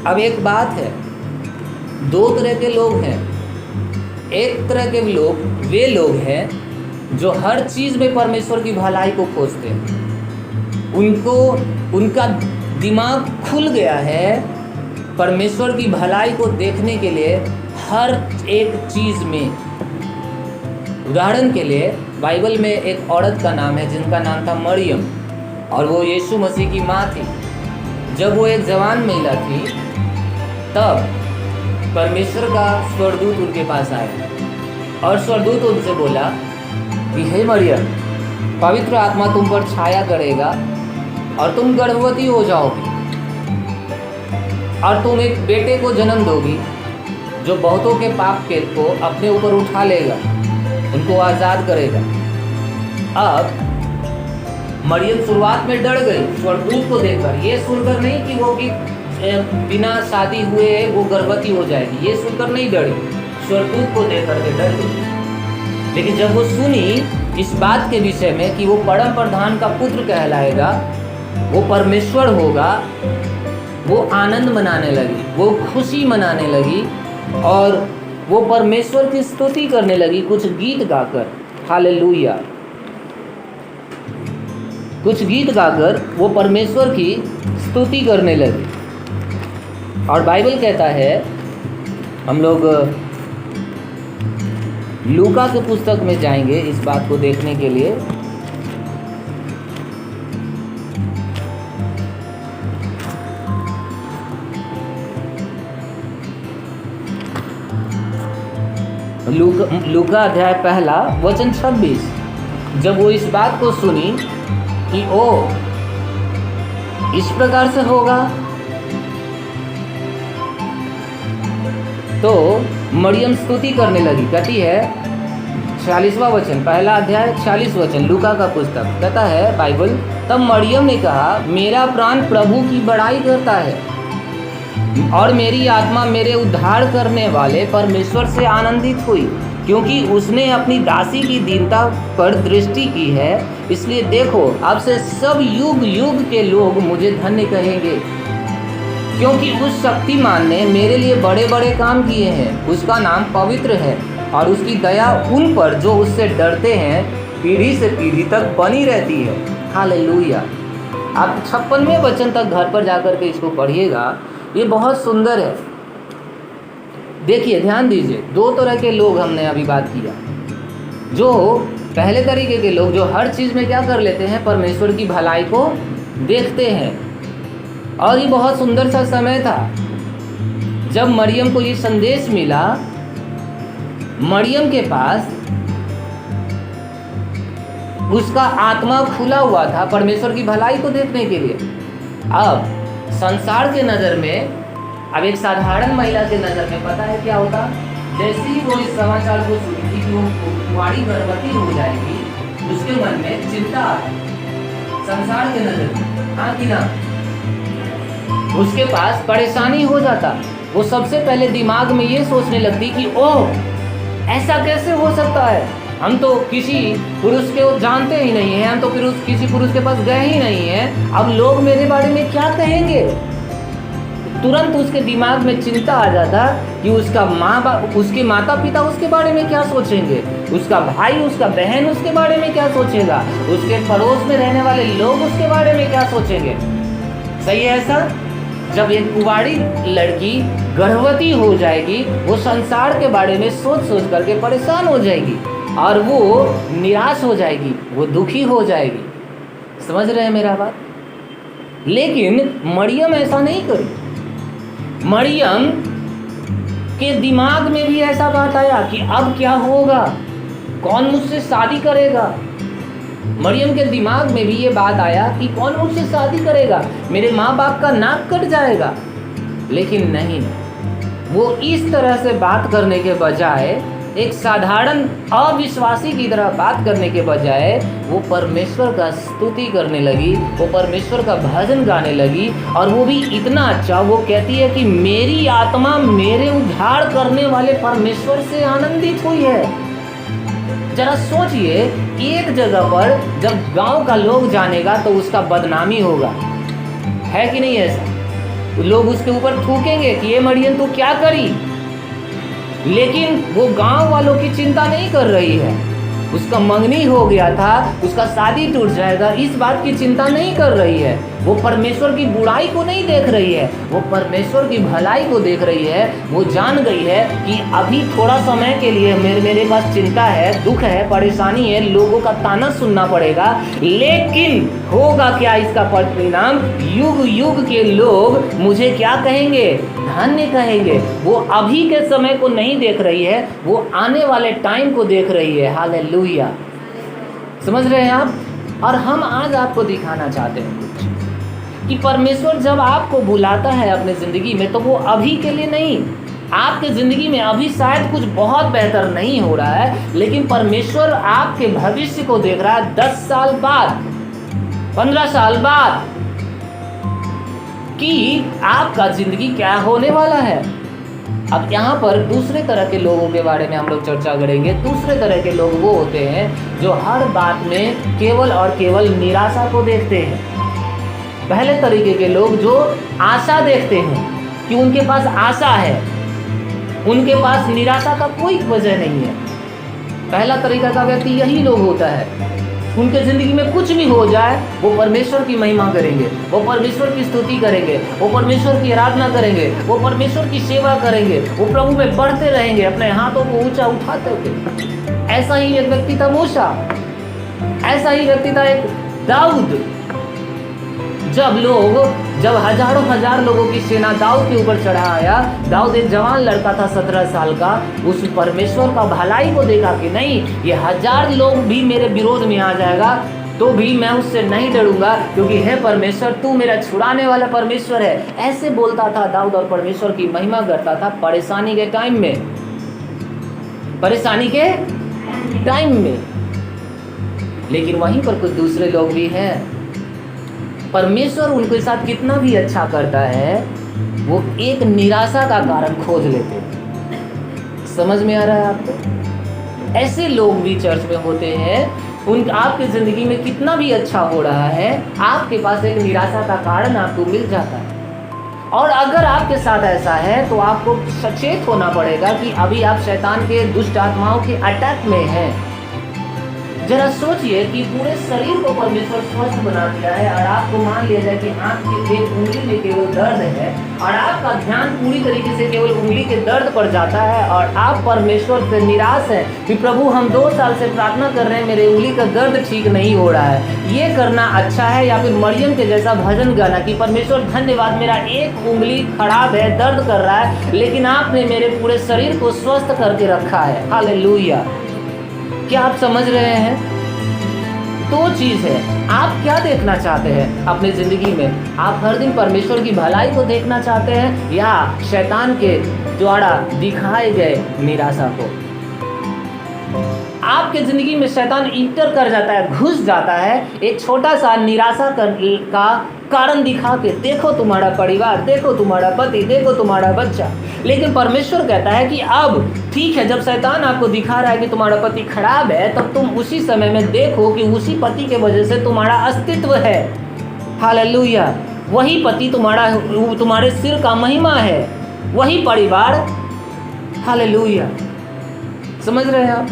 अब एक बात है, दो तरह के लोग हैं। एक तरह के लोग वे लोग हैं जो हर चीज़ में परमेश्वर की भलाई को खोजते हैं। उनका दिमाग खुल गया है परमेश्वर की भलाई को देखने के लिए हर एक चीज़ में। उदाहरण के लिए बाइबल में एक औरत का नाम है जिनका नाम था मरियम, और वो यीशु मसीह की माँ थी। जब वो एक जवान महिला थी तब परमेश्वर का स्वर्गदूत उनके पास आया और स्वर्गदूत उनसे बोला कि हे मरियम, पवित्र आत्मा तुम पर छाया करेगा और तुम गर्भवती हो जाओगी और तुम एक बेटे को जन्म दोगी जो बहुतों के पाप के को अपने ऊपर उठा लेगा, उनको आज़ाद करेगा। अब मरियम शुरुआत में डर गई स्वर्गदूत को देखकर, ये सुनकर नहीं कि वो कि बिना शादी हुए वो गर्भवती हो जाएगी, ये सुनकर नहीं डरी, स्वर्गदूत को देख करके डर गई। लेकिन जब वो सुनी इस बात के विषय में कि वो परम प्रधान का पुत्र कहलाएगा, वो परमेश्वर होगा, वो आनंद मनाने लगी, वो खुशी मनाने लगी और वो परमेश्वर की स्तुति करने लगी कुछ गीत गाकर। हालेलुया। कुछ गीत गाकर वो परमेश्वर की स्तुति करने लगी। और बाइबल कहता है, हम लोग लूका के पुस्तक में जाएंगे इस बात को देखने के लिए। लूका अध्याय 1 वचन 26। जब वो इस बात को सुनी कि ओ इस प्रकार से होगा, तो मरियम स्तुति करने लगी। कहती है 46वां वचन, 1 अध्याय 46 वचन, लूका का पुस्तक कहता है बाइबल, तब मरियम ने कहा, मेरा प्राण प्रभु की बड़ाई करता है और मेरी आत्मा मेरे उद्धार करने वाले परमेश्वर से आनंदित हुई, क्योंकि उसने अपनी दासी की दीनता पर दृष्टि की है। इसलिए देखो, अब से सब युग युग के लोग मुझे धन्य कहेंगे, क्योंकि उस शक्तिमान ने मेरे लिए बड़े बड़े काम किए हैं। उसका नाम पवित्र है और उसकी दया उन पर जो उससे डरते हैं पीढ़ी से पीढ़ी तक बनी रहती है। हालेलुया। आप 56वें वचन तक घर पर जाकर के इसको पढ़िएगा, ये बहुत सुंदर है। देखिए, ध्यान दीजिए, दो तरह के लोग हमने अभी बात किया। जो पहले तरीके के लोग जो हर चीज़ में क्या कर लेते हैं, परमेश्वर की भलाई को देखते हैं। और ये बहुत सुंदर सा समय था जब मरियम को ये संदेश मिला। मरियम के पास उसका आत्मा खुला हुआ था परमेश्वर की भलाई को देखने के लिए। अब संसार के नज़र में, अब एक साधारण महिला के नज़र में पता है क्या होता, जैसे ही वो इस समाचार को सुनी थी कि वो कुंवारी गर्भवती हो जाएगी, उसके मन में चिंता आई। संसार के नज़र में, हाँ कि ना, उसके पास परेशानी हो जाता। वो सबसे पहले दिमाग में ये सोचने लगती कि ओह, ऐसा कैसे हो सकता है, हम तो किसी पुरुष को जानते ही नहीं हैं, हम तो किसी पुरुष के पास गए ही नहीं हैं, अब लोग मेरे बारे में क्या कहेंगे। तुरंत उसके दिमाग में चिंता आ जाता कि उसका उसके माता पिता उसके बारे में क्या सोचेंगे, उसका भाई, उसका बहन उसके बारे में क्या सोचेगा, उसके पड़ोस में रहने वाले लोग उसके बारे में क्या सोचेंगे। सही है ऐसा? जब एक कुंवारी लड़की गर्भवती हो जाएगी, वो संसार के बारे में सोच सोच करके परेशान हो जाएगी और वो निराश हो जाएगी, वो दुखी हो जाएगी। समझ रहे हैं मेरा बात? लेकिन मरियम ऐसा नहीं करी। मरियम के दिमाग में भी ऐसा बात आया कि अब क्या होगा, कौन मुझसे शादी करेगा। मरियम के दिमाग में भी ये बात आया कि कौन मुझसे शादी करेगा, मेरे माँ बाप का नाक कट जाएगा। लेकिन नहीं, वो इस तरह से बात करने के बजाय, एक साधारण अविश्वासी की तरह बात करने के बजाय, वो परमेश्वर का स्तुति करने लगी, वो परमेश्वर का भजन गाने लगी। और वो भी इतना अच्छा, वो कहती है कि मेरी आत्मा मेरे उद्धार करने वाले परमेश्वर से आनंदित हुई है। जरा सोचिए, एक जगह पर जब गांव का लोग जानेगा तो उसका बदनामी होगा, है कि नहीं ऐसा? लोग उसके ऊपर थूकेंगे कि ये मरियम तू क्या करी, लेकिन वो गांव वालों की चिंता नहीं कर रही है। उसका मंगनी हो गया था, उसका शादी टूट जाएगा, इस बात की चिंता नहीं कर रही है। वो परमेश्वर की बुराई को नहीं देख रही है, वो परमेश्वर की भलाई को देख रही है। वो जान गई है कि अभी थोड़ा समय के लिए मेरे पास चिंता है, दुख है, परेशानी है, लोगों का ताना सुनना पड़ेगा, लेकिन होगा क्या इसका परिणाम? युग युग के लोग मुझे क्या कहेंगे? धन्य कहेंगे। वो अभी के समय को नहीं देख रही है, वो आने वाले टाइम को देख रही है। हालेलुया, समझ रहे हैं आप? और हम आज आपको दिखाना चाहते हैं कुछ कि परमेश्वर जब आपको बुलाता है अपने ज़िंदगी में, तो वो अभी के लिए नहीं। आपके ज़िंदगी में अभी शायद कुछ बहुत बेहतर नहीं हो रहा है, लेकिन परमेश्वर आपके भविष्य को देख रहा है 10 साल बाद, 15 साल बाद, कि आपका ज़िंदगी क्या होने वाला है। अब यहाँ पर दूसरे तरह के लोगों के बारे में हम लोग चर्चा करेंगे। दूसरे तरह के लोग वो होते हैं जो हर बात में केवल और केवल निराशा को देखते हैं। पहले तरीके के लोग जो आशा देखते हैं कि उनके पास आशा है, उनके पास निराशा का कोई वजह नहीं है। पहला तरीका का व्यक्ति यही लोग होता है। उनके ज़िंदगी में कुछ भी हो जाए, वो परमेश्वर की महिमा करेंगे, वो परमेश्वर की स्तुति करेंगे, वो परमेश्वर की आराधना करेंगे, वो परमेश्वर की सेवा करेंगे, वो प्रभु में बढ़ते रहेंगे, अपने हाथों को ऊंचा उठाते हुए। ऐसा ही एक व्यक्ति था मूसा, ऐसा ही व्यक्ति था एक दाऊद। जब हजारों हजार लोगों की सेना दाऊद के ऊपर चढ़ा आया, दाऊद एक जवान लड़का था 17 साल का, उस परमेश्वर का भलाई को देखा कि नहीं, ये 1000 लोग भी मेरे विरोध में आ जाएगा तो भी मैं उससे नहीं डरूंगा, क्योंकि हे परमेश्वर तू मेरा छुड़ाने वाला परमेश्वर है। ऐसे बोलता था दाऊद और परमेश्वर की महिमा करता था परेशानी के टाइम में, परेशानी के टाइम में। लेकिन वहीं पर कुछ दूसरे लोग भी हैं, परमेश्वर उनके साथ कितना भी अच्छा करता है, वो एक निराशा का कारण खोज लेते हैं। समझ में आ रहा है आपको? ऐसे लोग भी चर्च में होते हैं। आपकी ज़िंदगी में कितना भी अच्छा हो रहा है, आपके पास एक निराशा का कारण आपको मिल जाता है। और अगर आपके साथ ऐसा है तो आपको सचेत होना पड़ेगा कि अभी आप शैतान के दुष्ट आत्माओं के अटैक में हैं। जरा सोचिए कि पूरे शरीर को परमेश्वर स्वस्थ बना दिया है और आपको मान लिया जाए कि आपकी एक उंगली में केवल दर्द है और आपका ध्यान पूरी तरीके से केवल उंगली के दर्द पर जाता है और आप परमेश्वर से निराश हैं कि प्रभु हम 2 साल से प्रार्थना कर रहे हैं, मेरे उंगली का दर्द ठीक नहीं हो रहा है। ये करना अच्छा है या फिर मरियम के जैसा भजन गाना कि परमेश्वर धन्यवाद, मेरा एक उंगली खराब है, दर्द कर रहा है, लेकिन आपने मेरे पूरे शरीर को स्वस्थ करके रखा है। हालेलुया। क्या आप समझ रहे हैं? 2 चीज़ है, आप क्या देखना चाहते हैं अपनी ज़िंदगी में? आप हर दिन परमेश्वर की भलाई को देखना चाहते हैं या शैतान के द्वारा दिखाए गए निराशा को? आपके ज़िंदगी में शैतान इंटर कर जाता है, घुस जाता है एक छोटा सा निराशा का कारण दिखा के, देखो तुम्हारा परिवार, देखो तुम्हारा पति, देखो तुम्हारा बच्चा। लेकिन परमेश्वर कहता है कि अब ठीक है, जब शैतान आपको दिखा रहा है कि तुम्हारा पति खराब है, तब तुम उसी समय में देखो कि उसी पति के वजह से तुम्हारा अस्तित्व है। हालेलुया। वही पति तुम्हारे सिर का महिमा है, वही परिवार। हालेलुया। समझ रहे हैं आप?